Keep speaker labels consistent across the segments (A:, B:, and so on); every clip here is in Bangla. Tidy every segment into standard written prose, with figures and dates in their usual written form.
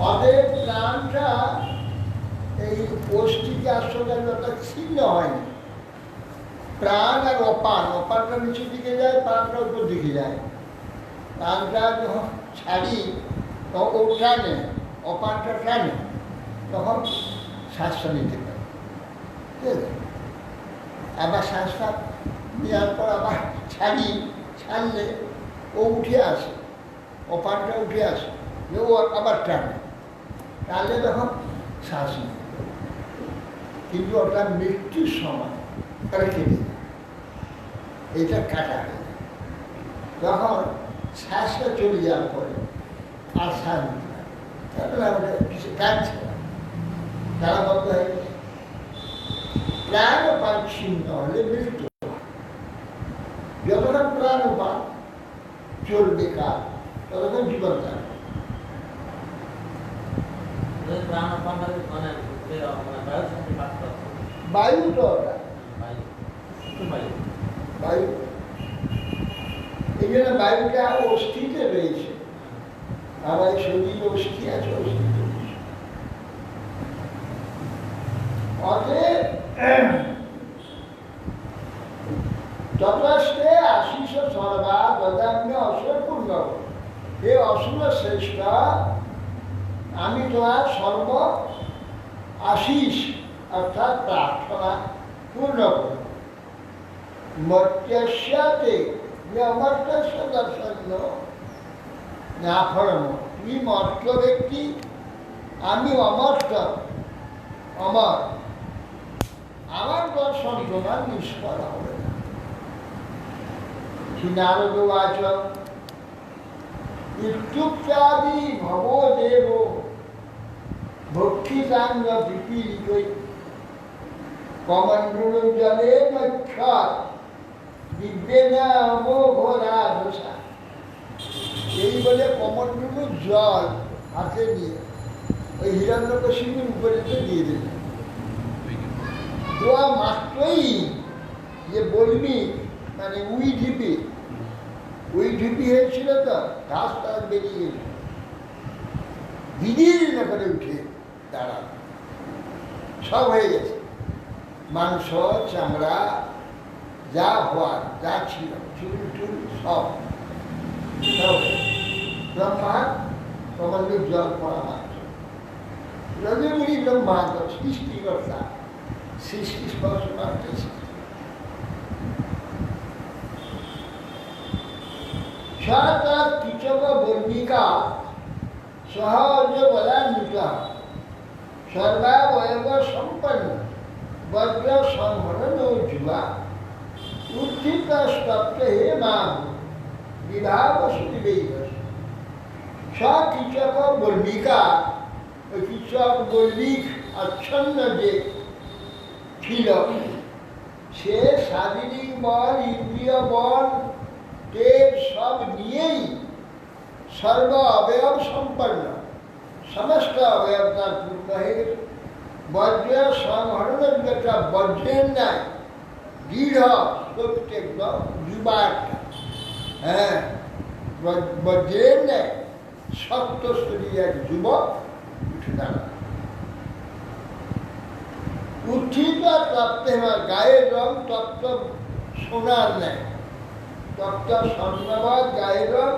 A: ওদের প্রাণটা এই অস্থিকে আসলে ছিন্ন হয়নি। প্রাণ আর অপান, অপানটা নিচের দিকে যায়, প্রাণটা উপর দিকে যায়। প্রাণটা যখন ছাড়ি তখন ও টানে, অপানটা টানে, তখন শ্বাসটা নিতে পারে। ঠিক আছে? আবার শ্বাসটা নেওয়ার পর আবার ছাড়লে ও উঠে আসে, অপানটা উঠে আসে, ও আবার টানে, টানলে তখন শ্বাস নেই। কিন্তু ওটা মৃত্যুর সময় রেখে দিই, এটা কাটা হয়ে যায়। যখন শ্বাসটা চলে যাওয়ার পরে আর শ্বাস নিতে পারে, তাহলে আমাদের কিছু কাটছে না, তারা বন্ধ হয়ে গেছে। প্রাণ উপান ছিন্ন হলে মৃত্যু। যতক্ষণ প্রাণ উপান চলবে কাল, ততক্ষণ জীবন থাকবে। বায়ু তো বায়ু, এই জন্য বায়ুটা অস্থিতে রয়েছে। আমার শরীর অস্থি আছে, অস্থিতে রয়েছে। অতএব ততস্তে আশিস সর্বা দদাম্য অসুর পূর্ণ। হে অসুর শ্রেষ্ঠ, আমি তোমার সর্ব আশিস অর্থাৎ প্রার্থনা পূর্ণ করব। মর্ত্যস্যাতে অমর্ত্যস্য দর্শন্য না ফলম। তুমি মর্ত্য ব্যক্তি, আমি অমর্ত্য, অমর, আমার দর্শন তোমার নিষ্ফল হবে না। নারদ বাচ ইত্যুক্তাদি ভবদেব ভক্ষিতাঙ্গ পিপীলিকৈ কমণ্ডলু জলে মক্ষর দিব্যেনা অমোঘরা দোষা। এই বলে কমণ্ডলু জল হাতে নিয়ে ওই হিরণ্যকশিপুর উপরে দিয়ে দিলেন। দোয়া মাত্রই যে বলবি মানে উই ঢিপি হয়েছিল, তো ঘাস তার বেরিয়ে গেল, দিদির করে উঠে দাঁড়াল, সব হয়ে গেছে, মাংস চামড়া যা হওয়ার যা ছিল, চুল টুল সব ব্রহ্মা কমণ্ডলুর জল পড়া মাত্র রজমুনি ব্রহ্মা সৃষ্টিকর্তা, সৃষ্টি স্পর্শ মাত্র কিচক বর্ণিকা সহজ বলান্বিত সর্বাবয়ব সম্পন্ন বজ্র সংহরণ যুবা উত্থিত স্তপ্ত হে মাম বিভাগ সুবিবেগ। কিচক বর্ণিকা, ওই কিচক বর্ণিক আচ্ছন্ন যে ছিল, সে শারীরিক বল, ইন্দ্রিয় বল, তেজ সব নিয়েই সর্ব অবয়ব সম্পন্ন, সমস্ত অবয়ব তার পূর্ণ হয়ে গেছে। বজ্র সংহরণের একটা বজ্রের ন্যায় দৃঢ় প্রত্যেক যুবাটা, হ্যাঁ বজ্রের ন্যায় শক্ত শরীর এক যুবক উঠে দাঁড়ায়। উত্থিত তপ্ত, গায়ের রং তপ্ত সোনার ন্যায়, তপ্ত স্বর্ণবাদ গায়ের রং,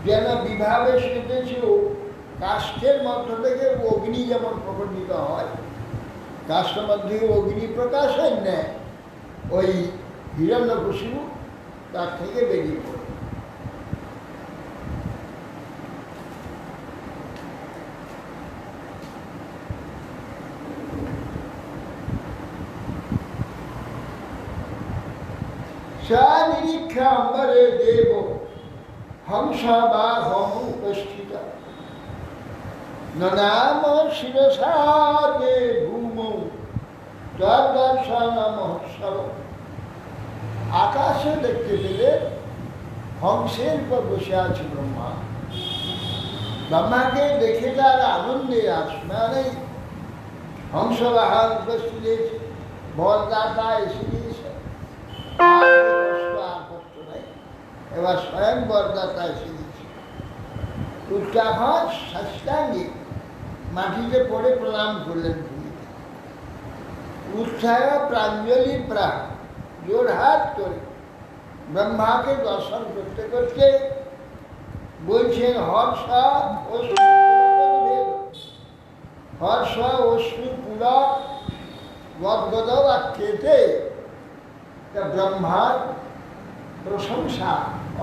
A: যেন বিভাবে সেজেছিল কাষ্ঠের মধ্য থেকে অগ্নি যেমন প্রকটিত হয়, কাষ্ঠের মধ্যে অগ্নি প্রকাশের নেয়, ওই হিরণ্যকশিপু তার থেকে বেরিয়ে পড়ে। নিরীক্ষা অম্বরে দেব হংসা বা হম উপস্থিত নাম শিরসাদে ভূম দর্শন মহোৎসব। আকাশে দেখতে পেলে হংসের উপর বসে আছে ব্রহ্মা। ব্রহ্মাকে দেখে তার আনন্দে আসমানে হংসবাহন উপস্থিত হয়েছে, বরদাতা এসে দিয়েছে, আর কষ্ট নাই, এবার স্বয়ং বরদাতা এসে দিয়েছে। উচ্চাহত সাষ্টাঙ্গে মাটিতে পড়ে প্রণাম করলেন ভূমিতে। উৎসাহ প্রাঞ্জলি প্রাণ জোর হাত করে ব্রহ্মাকে দর্শন করতে করতে বলছেন হর্ষ অশ্রু হর্ষ অশ্রু পুলক গদগদ বাক্যেতে ব্রহ্মার প্রশংসা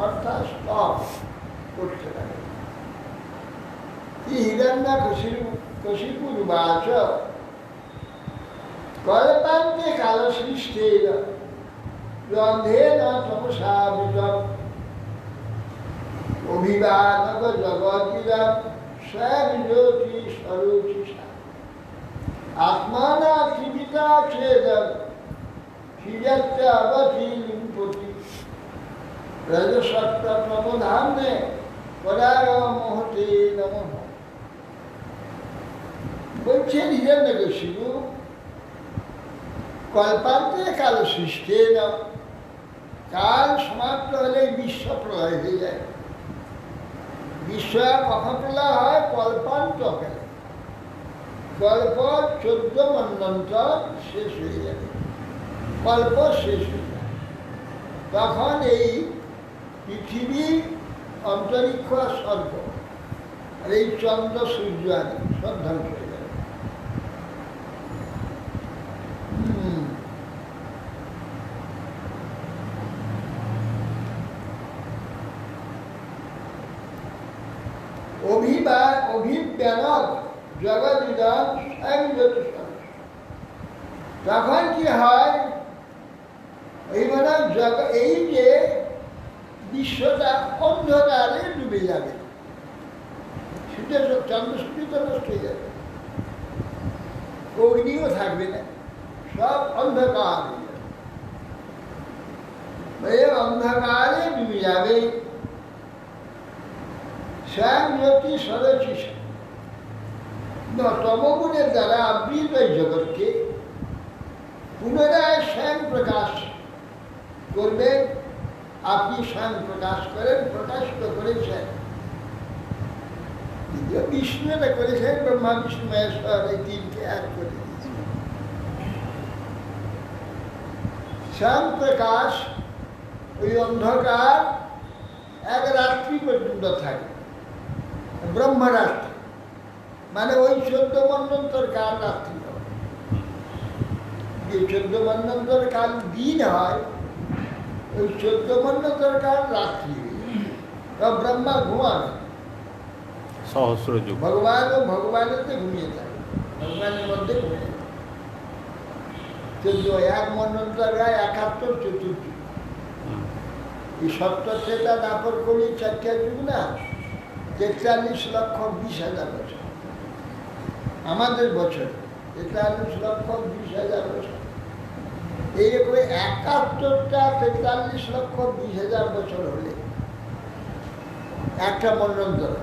A: অর্থাৎ স্তব করতে পারে। হিরণ্যকশিপুর্বাচ কল্পান্তে কালসৃষ্টের রন্ধেন তপসাবৃতম অভিবাদক জগতিরম স্বয়ং জ্যোতি স্বরূচিষা আত্মানা জীবিতা ছেদম সৃজত্য অবধি লিম্পতি রজসত্ত্ব প্রবোধান্নে পরায় মোহতে নমঃ। বলছেন হিরণ্যকশিপু কল্পান্তে কাল সৃষ্টি না, কাল সমাপ্ত হলে বিশ্ব প্রলয় হয়ে যায়। বিশ্ব কখন প্রলয় হয়? কল্পান্তকে। কল্প 14 মন্বন্তর শেষ হয়ে যাবে, কল্প শেষ হয়ে যাবে। তখন এই পৃথিবী অন্তরিক্ষ স্বর্গ আর এই চন্দ্র সূর্য আদি সব ধ্বংস হয়ে যাবে। অভিজ্ঞানক জগৎ তখন কি হয়? এই যে বিশ্বটা অন্ধকারে ডুবে যাবে, চন্দ্র সূর্য তো নষ্ট হয়ে যাবে, অগ্নিও থাকবে না, সব অন্ধকার হয়ে যাবে। অন্ধকারে ডুবে যাবে। স্বয়ং জ্যোতি সরচিষ তমগুণের দ্বারা আবৃত এই জগৎকে পুনরায় স্বয়ং প্রকাশ করবেন। আপনি স্বয়ং প্রকাশ করেন, প্রকাশিত করেছেন। বিষ্ণু এটা করেছেন, ব্রহ্মা বিষ্ণু মহেশ্বর এই তিনকে এক করে দিয়েছেন। স্বয়ং প্রকাশ ওই অন্ধকার এক রাত্রি পর্যন্ত থাকে, ব্রহ্মরাত্রি, মানে ওই 14 মন্বন্তর কাল রাত্রি হয়। যে 14 মন্বন্তর কাল দিন হয়, ওই 14 মন্বন্তর কাল রাত্রি ব্রহ্মা ঘুমাবে,
B: সহস্র যুগ
A: ভগবান ও ভগবানেতে ঘুমিয়ে থাকে, ভগবানের মধ্যে ঘুমিয়ে থাকে। 14 এক মন্বন্তর গায়ে 71 চতুর্থী। এই 70 ত্রেতা দাপর করি 4টা যুগ না, 43,20,000 বছর আমাদের বছর, 43,20,000 বছর। এইরকম 71টা 43,20,000 বছর হলে একটা মন্বন্তর।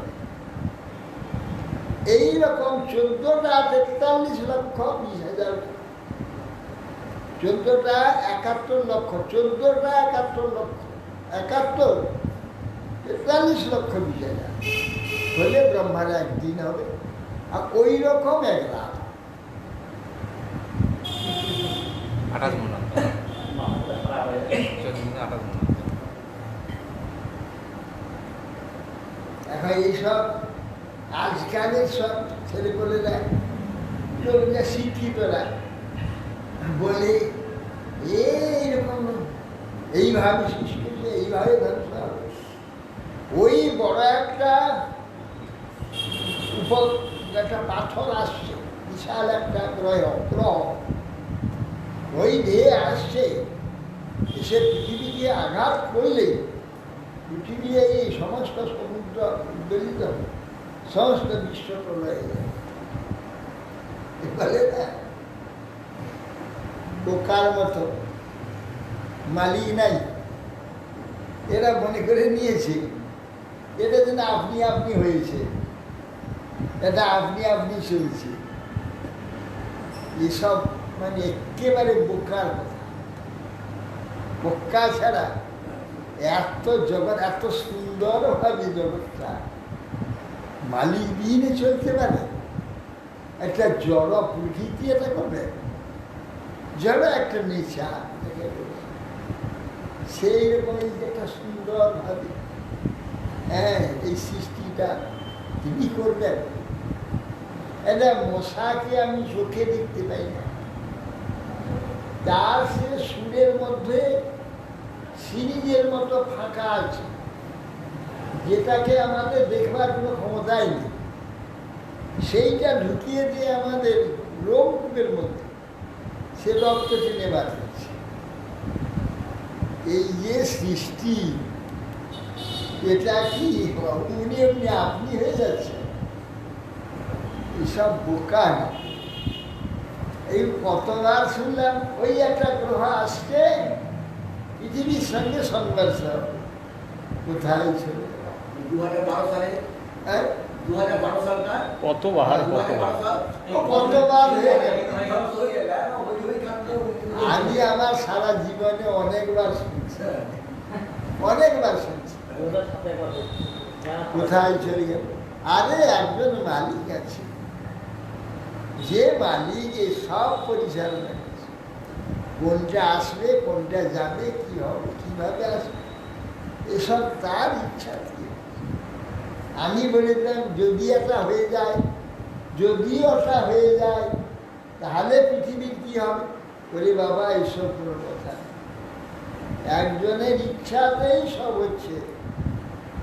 A: এইরকম 14টা 43,20,000, 14টা 71 লক্ষ, 14টা 71 লক্ষ, 71 43,20,000 হলে ব্রহ্মার একদিন হবে। আর ওই রকম এক রাত
B: 28 মন্বন্তর।
A: এখন এইসব আজকালের সব ছেলেপেলেরা শিক্ষিতরা বলে এইরকম এইভাবে সৃষ্টি, এইভাবে ধ্বংস হবে। ওই বড় একটা একটা পাথর আসছে, বিশাল একটা গ্রহ ওই দিয়ে আসছে, এসে পৃথিবীকে আঘাত করলে পৃথিবী এই সমস্ত সমুদ্র উদ্বেলিত হবে, সমস্ত বিশ্ব প্রলয় হয়ে যাবে। বলে না বোকার মতো মালিক নাই, এরা মনে করে নিয়েছে এটা যেন আপনি আপনি হয়েছে, এটা আপনি আপনি চলছে। এসব মানে একেবারে বোকার কথা। বোকা ছাড়া এত জগৎ, এত সুন্দরভাবে জগৎটা মালিক বিহীনে চলতে পারে? একটা জড় প্রকৃতি এটা করবে, জড় একটা নেচার, সেই রকম এই যে একটা সুন্দরভাবে হ্যাঁ এই সৃষ্টিটা তিনি করবেন। এটা মশাকে আমি চোখে দেখতে পাই না, তার সে সুরের মধ্যে সিরিজের মতো ফাঁকা আছে, যেটাকে আমাদের দেখবার কোনো ক্ষমতাই নেই, সেইটা ঢুকিয়ে দিয়ে আমাদের রোগের মধ্যে সে রক্ত টেনে বার করছে। এই যে সৃষ্টি, এটা কি উনি এমনি আপনি হয়ে যাচ্ছে? এসব বোকা না। এই কতবার শুনলাম ওই একটা গ্রহ আসছে পৃথিবীর সঙ্গে সংঘর্ষ, কোথায় ছিল
C: 2012 সালে,
A: হ্যাঁ
C: 2012 সালটা
B: কতবার
A: কতবার হয়ে গেল। আমি আমার সারা জীবনে অনেকবার শুনছি, অনেকবার শুনছি, কোথায় চলে গেল। আরে একজন মালিক আছে, যে মালিক এই সব পরিচালনা করছে, কোনটা আসবে, কোনটা যাবে, কি হবে, কিভাবে আসবে, এসব তার ইচ্ছা কি। আমি বলেছিলাম যদি এটা হয়ে যায়, যদি ওটা হয়ে যায়, তাহলে পৃথিবীর কি হবে? বলে বাবা এসব কোনো কথা নেই, একজনের ইচ্ছাতেই সব হচ্ছে,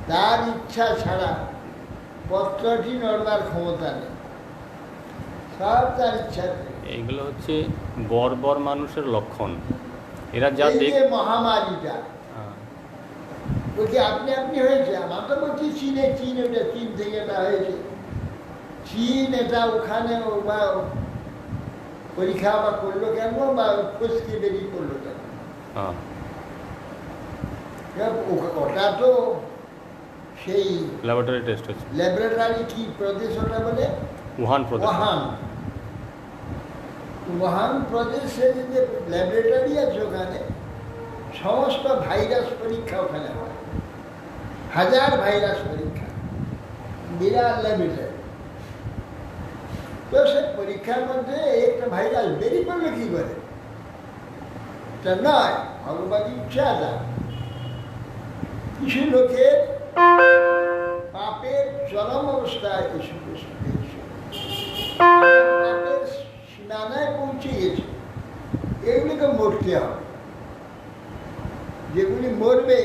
A: তার ইচ্ছা ছাড়া পত্রটি নড়বার ক্ষমতা নেই, সব তার ইচ্ছাতে।
B: এইগুলো হচ্ছে বর্বর মানুষের লক্ষণ। এরা যা
A: এই
B: দেখ
A: যে মহামারীটা বলছি আপনি আপনি হয়েছে, আমার তো বলছি চীনে, চীন ওটা চীন থেকে এটা হয়েছে, চীন এটা ওখানে বা পরীক্ষা বা করলো কেন, বা ফসকে বেরিয়ে করলো কেন? ওটা তো সেই
B: ল্যাবরেটরি টেস্ট হচ্ছে।
A: ল্যাবরেটরি কি প্রদেশ ওটা বলে?
B: উহান প্রদেশ।
A: উহান প্রদেশে যে ল্যাবরেটরি আছে ওখানে সমস্ত ভাইরাস পরীক্ষা ওখানে হয়, 1000 ভাইরাস পরীক্ষা, বিরাট ল্যাবরেটরি। তো সে পরীক্ষার মধ্যে একটা ভাইরাস বেরিয়ে পড়লো কি করে? তা নয়, ভগবত ইচ্ছা যা কিছু লোকের পাপের চরম অবস্থায় পাপের সীমানায় পৌঁছে গেছে, এগুলিকে মরতে হবে। যেগুলি মরবে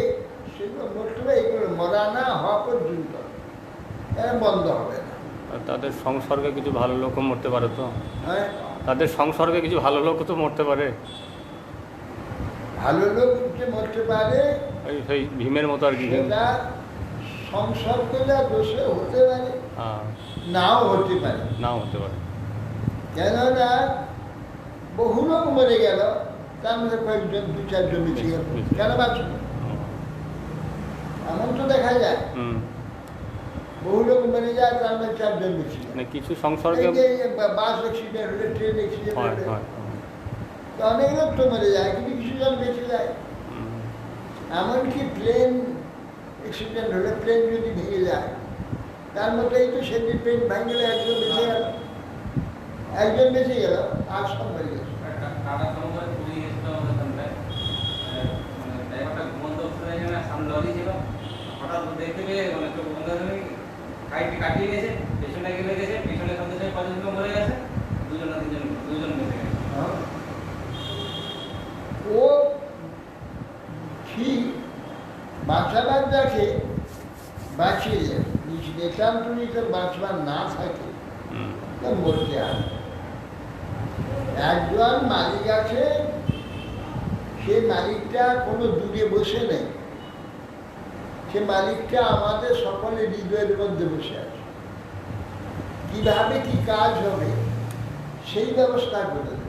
A: সেগুলো মরতে হবে, এগুলো মরা না হওয়া পর্যন্ত এরা বন্ধ হবে না।
B: আর তাদের সংসর্গে কিছু ভালো লোকও মরতে পারে তো?
A: হ্যাঁ,
B: তাদের সংসর্গে কিছু ভালো লোকও তো মরতে পারে।
A: ভালো লোক যে মরতে পারে
B: ওই সেই ভীমের মতো আর কি।
A: সেটা সংসর্গটা দোষে হতে পারে,
B: হ্যাঁ,
A: নাও হতে পারে।
B: নাও হতে পারে।
A: কেননা বহু লোক মরে গেল, তার মধ্যে কয়েকজন 2-4 জন বেঁচে গেল, কেন বাঁচল? এমন তো দেখা যায়, বহু লোক মরে যায়, তার মধ্যে 4 জন বেঁচে গেল।
B: মানে কিছু সংসর্গে
A: বাস অ্যাক্সিডেন্ট হলে, ট্রেন অ্যাক্সিডেন্ট
B: হয়
A: হলে,
B: হয়।
A: তো অনেক লোক তো মরে যায়, কিন্তু কিছু জন বেঁচে যায়। এমনকি প্লেন অ্যাক্সিডেন্ট হলে, প্লেন যদি ভেঙে যায়, তার মধ্যেই তো সেদিন প্লেন ভেঙে গেলে একজন বেঁচে গেল, একজন বেঁচে গেল, আর সব মরে গেল।
D: কাটিয়ে গেছে, পেছনে গেলে গেছে, পেছনে সঙ্গে সঙ্গে 5 জন মরে গেছে, 2 না 3 জন বেঁচে গেছে।
A: ও ঠিক বাঁচাবার দেখে বাঁচিয়ে যায়, নিতান্ত নিজের বাঁচবার না থাকে তো মরতে আসে। একজন মালিক আছে, সে মালিকটা কোনো দূরে বসে নেই, সে মালিকটা আমাদের সকলের হৃদয়ের মধ্যে বসে আছে। কিভাবে কি কাজ হবে সেই ব্যবস্থা করে দেবে।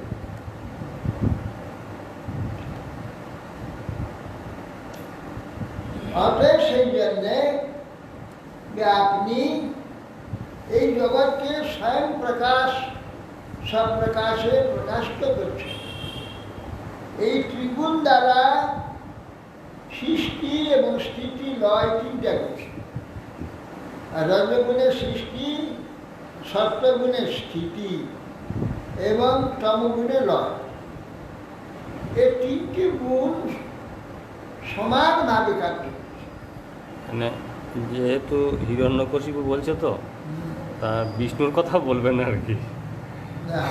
A: অতএব সেই জন্যে আপনি এই জগৎকে স্বয়ং প্রকাশ, সব প্রকাশে প্রকাশিত করছেন। এই ত্রিগুণ দ্বারা সৃষ্টি এবং স্থিতি লয় 3টা করছে। রজগুণের সৃষ্টি, সত্যগুণের স্থিতি এবং তমগুণের লয়। এই তিনটি গুণ সমানভাবে কাজ করছে।
B: মানে যেহেতু হিরণ্যকশিপু বলছে তো, তা বিষ্ণুর কথা বলবেন আর কি।
A: না,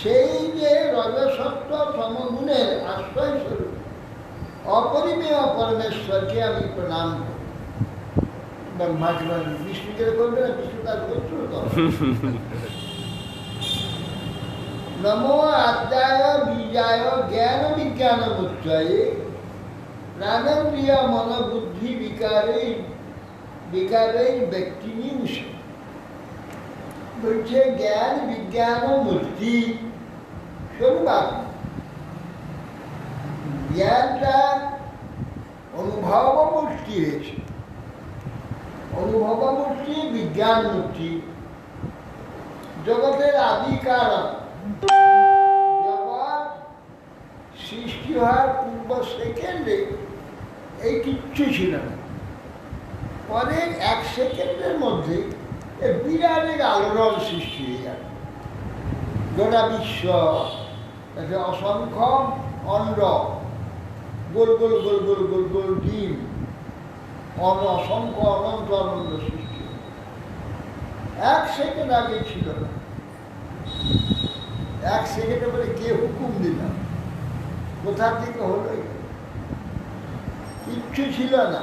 A: সেই যে রজসত্ব তমগুণের আশ্রয় স্বরূপ অপরিমেয় পরমেশ্বরকে আমি প্রণাম করি। ব্রহ্মাকে বিষ্ণুকে করবে না, বিষ্ণু তার শত্রু তো। নমো আদ্যায় বীজায় জ্ঞান বিজ্ঞান মুচ্ছয়ে প্রাণেন্দ্রিয় মনোবুদ্ধি বিকারে ব্যক্তি নিউষ। বলছে জ্ঞান বিজ্ঞান মূর্তি স্বরূপ। জ্ঞানটা অনুভব মূর্তি হয়েছে, অনুভব মূর্তি বিজ্ঞান মূর্তি। জগতের আদি কারণ, জগৎ সৃষ্টি হওয়ার পূর্ব সেকেন্ডে এই কিচ্ছু ছিল না। পরে 1 সেকেন্ডের মধ্যে বিরাট এক আলোড়ন সৃষ্টি হয়ে গেল। গোটা বিশ্ব অসংখ্য অন্ড, গোল গোল গোল গোল গোল গোল ডিম, অসংখ্য অনন্ত অনন্ত সৃষ্টি 1 সেকেন্ড আগে ছিল না। 1 সেকেন্ডে পরে কে হুকুম দিলাম, কোথা থেকে হলো? কিচ্ছু ছিল না।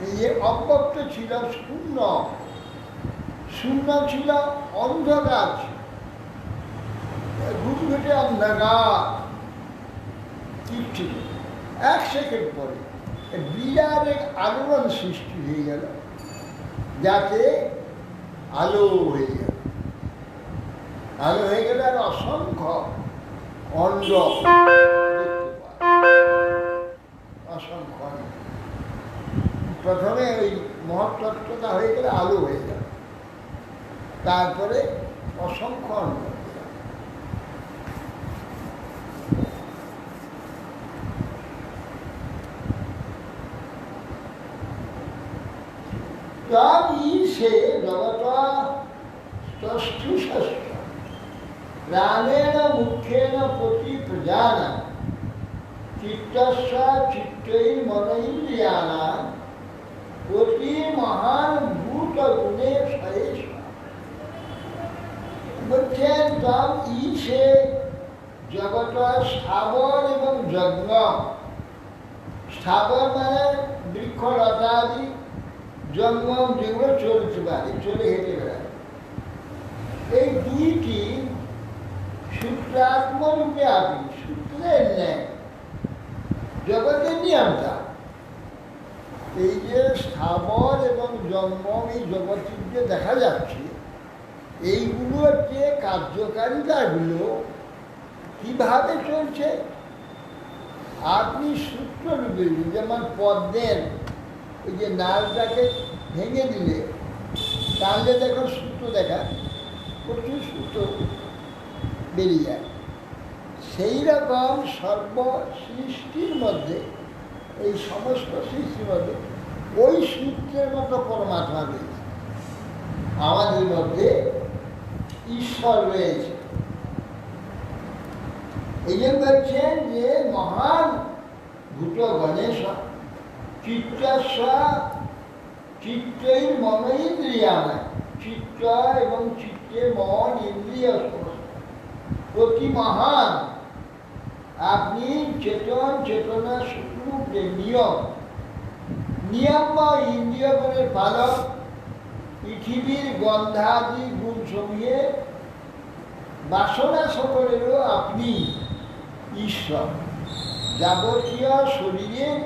A: এই অব্যক্ত ছিল, শূন্য। শূন্য ছিল, অন্ধকার ছিল, ঘুটঘুটে অন্ধকার, কিচ্ছু। 1 সেকেন্ড পরে বিরাট এক আলোড়ন সৃষ্টি হয়ে গেল, যাতে আলো হয়ে গেল। আলো হয়ে গেলে আর অসংখ্য অন্ড দেখতে পাওয়া, অসংখ্য। প্রথমে ওই মহত্তত্ত্বটা হয়ে গেলে আলো হয়ে গেল, তারপরে অসংখ্য অন্ড। সে জগত প্রাণেন মুখ্যেন প্রতি প্রজানা চিত্তস্য চিত্তৈ মনইন্দ্রিয়াণাং প্রতি মহান ভূত গুণে সয়েষ। বলছেন তম সে জগত স্থাবর এবং জঙ্গম। স্থাবর মানে বৃক্ষ লতাদি, জঙ্গম যেগুলো চলতে পারে, চলে হেঁটে বেড়ায়। এই দুইটি সূত্রাত্মরূপে আপনি, সূত্রের ন্যায় জগতের নিয়মটা। এই যে স্থাবর এবং জঙ্গম, এই জগতের যে দেখা যাচ্ছে, এইগুলোর যে কার্যকারিতাগুলো কিভাবে চলছে আপনি সূত্ররূপে, যেমন পদ্মের ওই যে নালটাকে ভেঙে দিলে টানলে দেখো সূত্র দেখা, প্রচুর সূত্র বেরিয়ে যায়। সেই রকম সর্ব সৃষ্টির মধ্যে, এই সমস্ত সৃষ্টির মধ্যে ওই সূত্রের মতো পরমাত্মা রয়েছে, আমাদের মধ্যে ঈশ্বর রয়েছে। এই জন্য বলছেন যে মহান ভূত গণেশ চিত্তস্য চিত্তৈ মনইন্দ্রিয়াণাং, চিত্ত এবং চিত্তে মন ইন্দ্রিয় প্রতি মহান। আপনি চেতন, চেতনা স্বরূপ যে নিয়ম, ইন্দ্রিয়গণের পালক, পৃথিবীর গন্ধাদি গুণসমূহে বাসনা সকলেরও আপনি ঈশ্বর। যাবতীয় শরীরের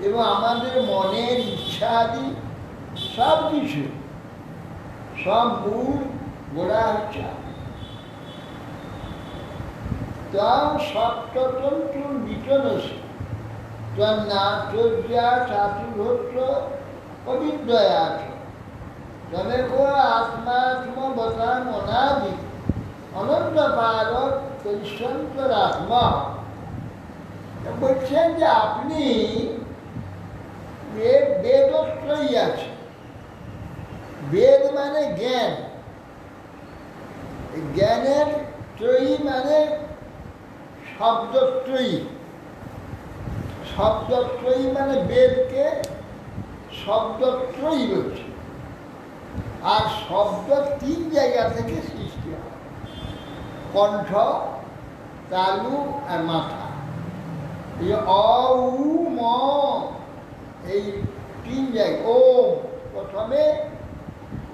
A: এবং আমাদের মনের ইচ্ছা আদি সব কিছু, সব মূল গোড়া হচ্ছে তার সপ্ততন্ত্র বিচনসী তন্নাচর্যা চাতুর্ভত্র অবিদ্যয়াচ তমেক আত্মাত্মবতাম অনাদি অনন্ত পারক পরিসন্তরাত্মা। বলছেন যে আপনি বেদত্রয়ী আছে। বেদ মানে জ্ঞান, জ্ঞানের ত্রয়ী মানে শব্দত্রয়ী। শব্দত্রয়ী মানে বেদকে শব্দত্রয়ী বলছে। আর শব্দ তিন জায়গা থেকে সৃষ্টি হয়, কণ্ঠ, তালু আর মাথা। এই অ উ ম, এই তিন জায়গা। ও প্রথমে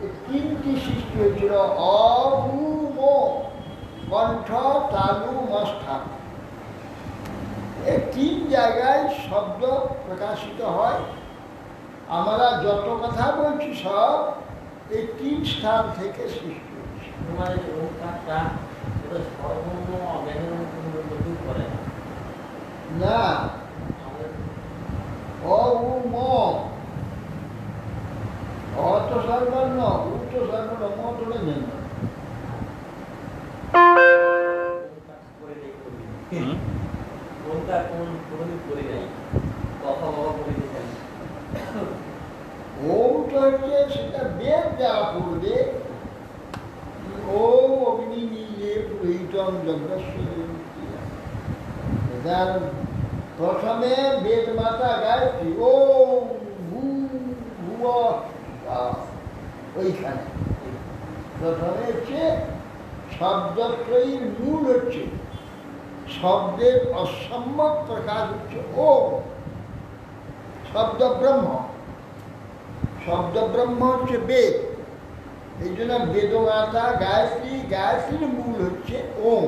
A: এই তিনটি সৃষ্টি হয়েছিল, অ উ ম, কণ্ঠ, তালু, মষ্ঠা। এই তিন জায়গায় শব্দ প্রকাশিত হয়। আমরা যত কথা বলছি সব এই তিন স্থান থেকে সৃষ্টি হচ্ছে।
E: তোমাদের ওমকারটা এটা সর্বর্ণ অজ্ঞানের মধ্যে করে
A: না, অ উ ম, অ তো সর্বর্ণ, উ তো সর্বর্ণ, ম তো নেই।
E: করে নেই
B: হুম?
E: ওমকার কোনদিন করে নাই, কথা বাবা করে দিয়েছেন।
A: ওম তো হচ্ছে সেটা বেদ যারা পড়বে, ওম অগ্নি নীলে পুরোহিতম যজ্ঞেশ্বরী। প্রথমে বেদ মাতা গায়ত্রী, ওম ভূ ভুব, ওইখানে প্রথমে হচ্ছে শব্দত্রয়ীর মূল হচ্ছে, শব্দের অসম্যক প্রকাশ হচ্ছে ওম, শব্দ ব্রহ্ম। শব্দ ব্রহ্ম হচ্ছে বেদ। এই জন্য বেদমাতা গায়ত্রী, গায়ত্রীর মূল হচ্ছে ওম।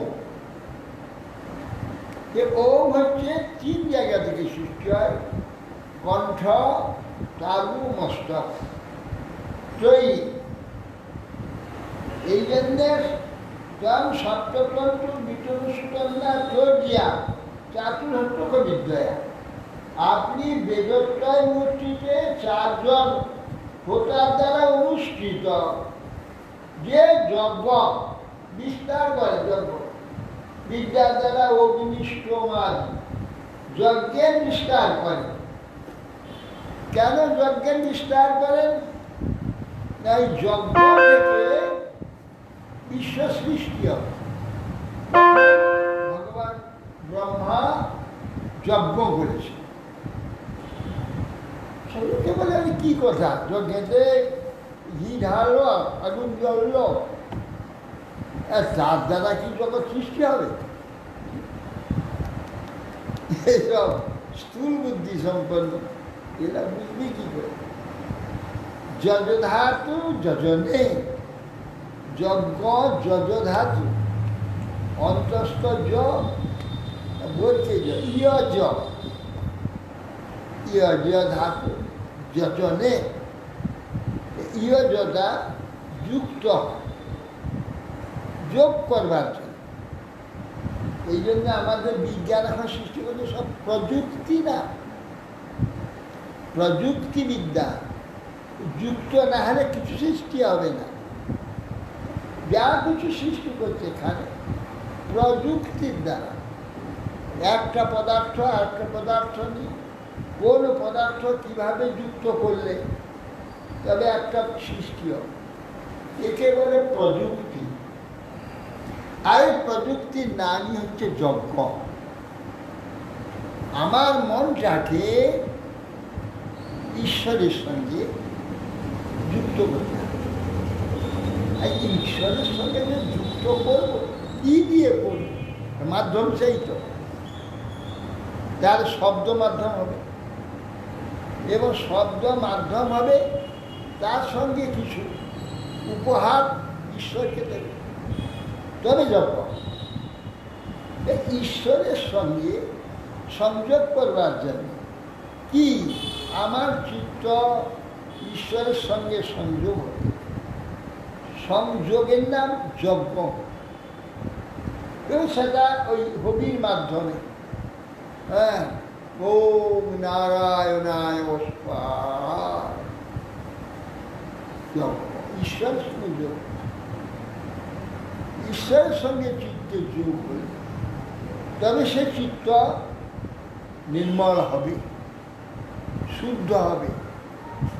A: ওম হচ্ছে তিন জায়গা থেকে সৃষ্টি হয়, কণ্ঠ, তালু, মস্তক, ত্রয়ী। এই জন্য সপ্ততন্ত্র বিতনুষ্কন্যা চর্যা চাতুর্থক বিদ্যা। আপনি বেদত্রয় মূর্তিতে চারজন হোতার দ্বারা অনুষ্ঠিত যে যজ্ঞ বিস্তার করে, যজ্ঞ বিদ্যার দ্বারা অগ্নিষ্ঠমান যজ্ঞের বিস্তার করে। কেন যজ্ঞের বিস্তার করেন? না, এই যজ্ঞ থেকে বিশ্ব সৃষ্টি হবে। ভগবান ব্রহ্মা যজ্ঞ করেছে। সবাইকে বলে আমি কি কথা, যজ্ঞেতে ঘি ঢাললো, আগুন জ্বললো, তার দ্বারা কি জগৎ সৃষ্টি হবে? এইসব স্থূল বুদ্ধি সম্পন্ন এরা বুঝবি কি করে? যজধাতু যজনে, যজ্ঞ যজধাতু, অন্তস্থ য বলছে ইয়জ, ইয়জ ধাতু যজনে, ইয়জটা যুক্ত হয়, যোগ করবার জন্য। এই জন্য আমাদের বিজ্ঞান এখন সৃষ্টি করছে সব প্রযুক্তি, না প্রযুক্তিবিদ্যা। যুক্ত না হলে কিছু সৃষ্টি হবে না। যা কিছু সৃষ্টি করছে এখানে প্রযুক্তির দ্বারা। একটা পদার্থ আর একটা পদার্থ নিয়ে কোন পদার্থ কিভাবে যুক্ত করলে তবে একটা সৃষ্টি হবে, একে বলে প্রযুক্তি। আর এই প্রযুক্তির নামই হচ্ছে যজ্ঞ। আমার মনটাকে ঈশ্বরের সঙ্গে যুক্ত করতে হবে। আর ঈশ্বরের সঙ্গে যে যুক্ত করবো, কি দিয়ে করবো? মাধ্যম সেই তো, তার শব্দ মাধ্যম হবে, এবং শব্দ মাধ্যম হবে, তার সঙ্গে কিছু উপহার ঈশ্বরকে দেবে, তবে যজ্ঞ। ঈশ্বরের সঙ্গে সংযোগ করবার জন্য কি আমার চিত্ত ঈশ্বরের সঙ্গে সংযোগ হবে, সংযোগের নাম যজ্ঞ। এবং সেটা ওই হবির মাধ্যমে, হ্যাঁ, ওম নারায়ণায় স্বাহা, ঈশ্বরের সঙ্গে যোগ, ঈশ্বরের সঙ্গে চিত্তে যোগ হলে তবে সে চিত্ত নির্মল হবে, শুদ্ধ হবে,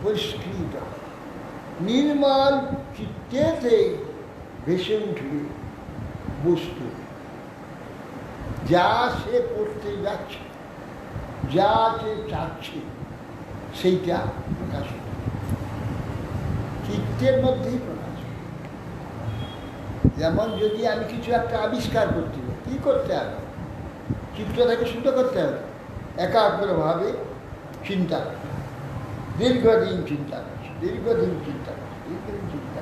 A: পরিষ্কৃত হয়। নির্মল চিত্তেতে ভেসে উঠবে বস্তু, যা সে পড়তে যাচ্ছে, যা সে চাচ্ছে, সেইটা প্রকাশ হবে, চিত্তের মধ্যেই প্রকাশ হবে। যেমন যদি আমি কিছু একটা আবিষ্কার করতে হবে, কী করতে হবে? চিত্রটাকে শুদ্ধ করতে হবে, একাগ্রভাবে চিন্তা, দীর্ঘদিন চিন্তা করছে, দীর্ঘদিন চিন্তা করছে, দীর্ঘদিন চিন্তা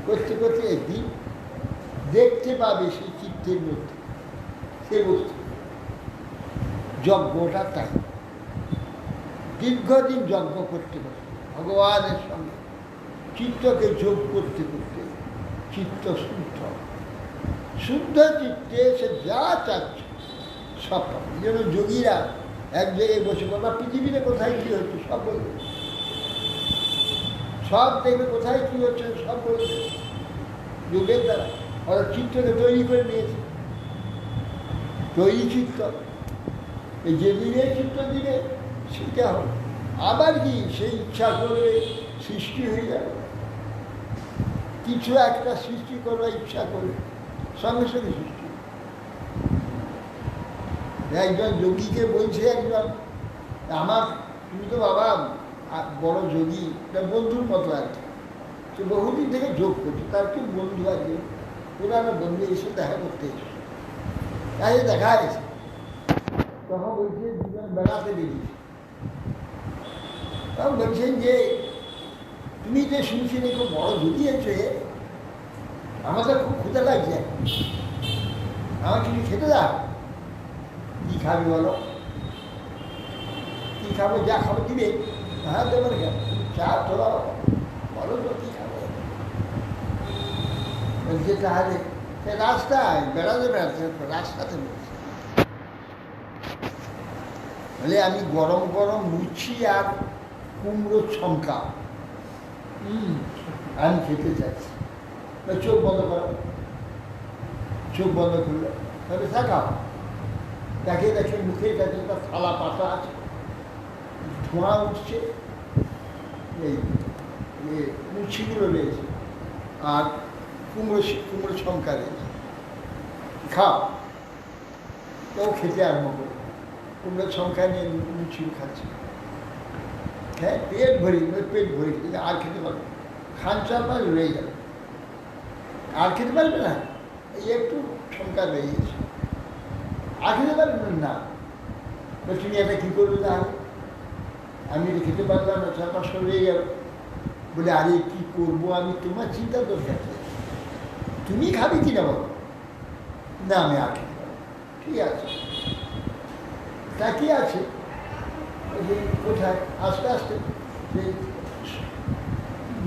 A: করতে করতে একদিন দেখতে পাবে সেই চিত্তের মধ্যে সে বস্তু। যজ্ঞটা তাই, দীর্ঘদিন যজ্ঞ করতে করতে ভগবানের সঙ্গে চিত্তকে যোগ করতে করতে চিত্ত শুদ্ধ, শুদ্ধ চিত্তে সে যা চাচ্ছে সব পাবে। যেন যোগীরা এক জায়গায় বসে বাবা পৃথিবীতে কোথায় কী হচ্ছে সব বলবে, সব দেখবে কোথায় কী হচ্ছে সব বলবে যোগের দ্বারা। ওরা চিত্তকে তৈরি করে নিয়েছে, তৈরি চিত্ত, এই যে দিনে চিত্ত দিবে সেটা হবে। আবার কি সেই ইচ্ছা করবে সৃষ্টি হয়ে যাবে, কিছু একটা সৃষ্টি করবার ইচ্ছা করবে, সঙ্গে সঙ্গে সৃষ্টি। একজন যোগীকে বলছে একজন, আমার তুমি তো বাবা বড় যোগী, এটা বন্ধুর মতো আর কি, তো বহুদিন থেকে যোগ করছে, তার কি বন্ধু আছে, পুরানো বন্ধু এসে দেখা করতে এসে তাই দেখা গেছে। তখন বলছে দুজন বেড়াতে বেরিয়েছে, তখন বলছেন যে তুমি যে শুনছি খুব বড় যোগী আছে, আমাদের খুব ক্ষুধা লাগছে, আমার কিছু খেতে দাও। কী খাবে বলো, কী খাবো? যা খাবো দিবে। হ্যাঁ দেবেন কেন, চা তোলা বলো তো কী খাবো। বলছে তাহলে সে রাস্তায় বেড়াতে বেড়াতে রাস্তাতে বলছে, বলে আমি গরম গরম লুচি আর কুমড়ো ছমকা আমি খেতে চাইছি। চোখ বন্ধ করো, চোখ বন্ধ করলো, তবে থাকা দেখে দেখে মুখের কাছে একটা থালা পাতা আছে, ধোঁয়া উঠছে, এই লুচিগুলো রয়েছে আর কুমড়ো ছমকা রয়েছে, খাও। কেউ খেতে আরম্ভ করে কুমড়ো ছমকা নিয়ে লুচি খাচ্ছে, হ্যাঁ পেট ভরি, পেট ভরি, আর খেতে পারবে, খান চার পাঁচ রয়ে যাবে, আর খেতে পারবে না, এই একটু ছমকা রয়ে গেছে, আর খেতে পারবেন না। তুমি এটা কী করবে তাহলে? আমি এটা খেতে পারলাম না, চার পাঁচশো রয়ে গেল। বলে আরে কী করবো আমি, তোমার চিন্তা দরকার, তুমি খাবে কি না বলো? না আমি আর খেতে পারবো। ঠিক আছে, তা কি আছে কোথায়? আস্তে আস্তে সেই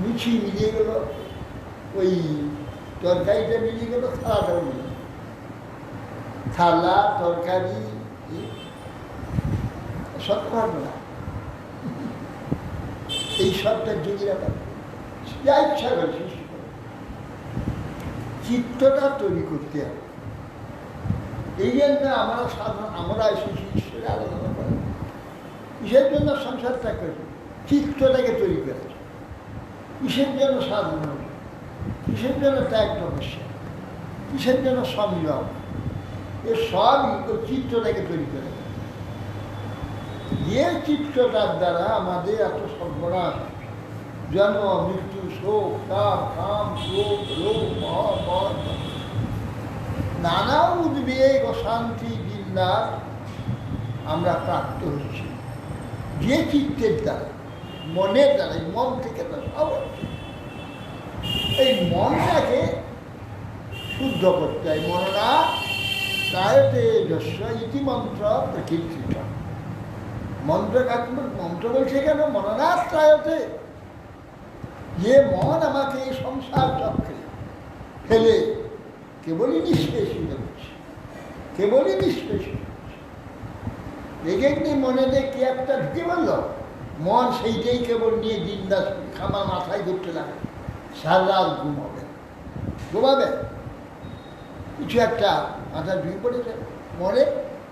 A: লুচি মিলিয়ে গেল, ওই তরকারিটা মিলিয়ে গেল, থালাটাও মিলিয়ে, থালা তরকারি সব পারবে না। এই সবটা যোগীরা পাবে, যা ইচ্ছা করে সৃষ্টি করে, চিত্তটা তৈরি করতে হবে। এই জন্য আমরা এসেছি ঈশ্বরের আরাধনা করি, কিসের জন্য সংসারটা করেছে? চিত্তটাকে তৈরি করেছে। কিসের জন্য সাধনা, কিসের জন্য ত্যাগ তপস্যা, কিসের জন্য সংযম, এ সবই তো চিত্তটাকে তৈরি করে। যে চিত্তটার দ্বারা আমাদের এত সর্বনাশ, জন্ম মৃত্যু শোক তাপ কাম ক্রোধ রোগ মহাভয় নানা উদ্বেগ অশান্তি বিন্যাস আমরা প্রাপ্ত হচ্ছি, যে চিত্তের দ্বারা, মনের দ্বারা, এই মন থেকে তার সব হচ্ছে। এই মনটাকে শুদ্ধ করতে হয়। মননা প্রায়তে যস্য ইতি মন্ত্র প্রকীর্তিত। মন্ত্র বলছে কেন? মননাথ প্রায়তে, যে মন আমাকে এই সংসার চক্রে ফেলে কেবলই নিষ্পেষিত করছে, কেবলই নিষ্পেষিত করছে। দেখে মনে দেখে একটা ঢুকে বলল, মন সেইটাই কেবল নিয়ে দিনদাস খামা মাথায় ঘুরতে লাগে, সারা রাত ঘুমাবে, কিছু একটা মাথায় ঢুকে পড়েছে মনে,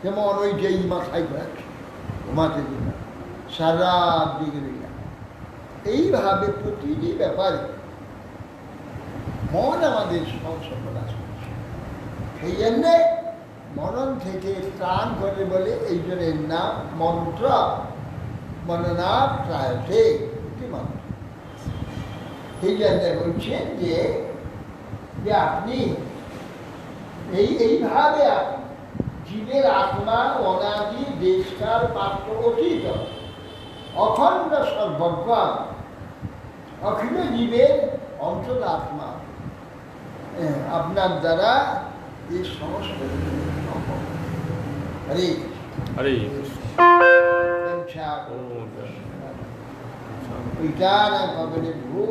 A: সে মন ওইটাই মাথায় ঘোরাচ্ছে, ঘুমাতে দিন সারা রাত দিকে রইলাম। এইভাবে প্রতিটি ব্যাপারে মন আমাদের সংসদ প্রকাশ করছে। সেই জন্যে মনন থেকে প্রাণ করে বলে এই জন্য এর নাম মন্ত্র, মননাপ্রায়তে মন্ত্র। সেই জন্য বলছেন যে আপনি এইভাবে আপনি জীবের আত্মা অনাদি দেশকাল পাত্র অতীত অখণ্ড সর্বজ্ঞ অখিল জীবের অন্তরাত্মা, আপনার দ্বারা এই সমস্ত সম্ভব। হরে
B: আরে
A: কৃষ্ণ। ওইটা না কবলে ভূ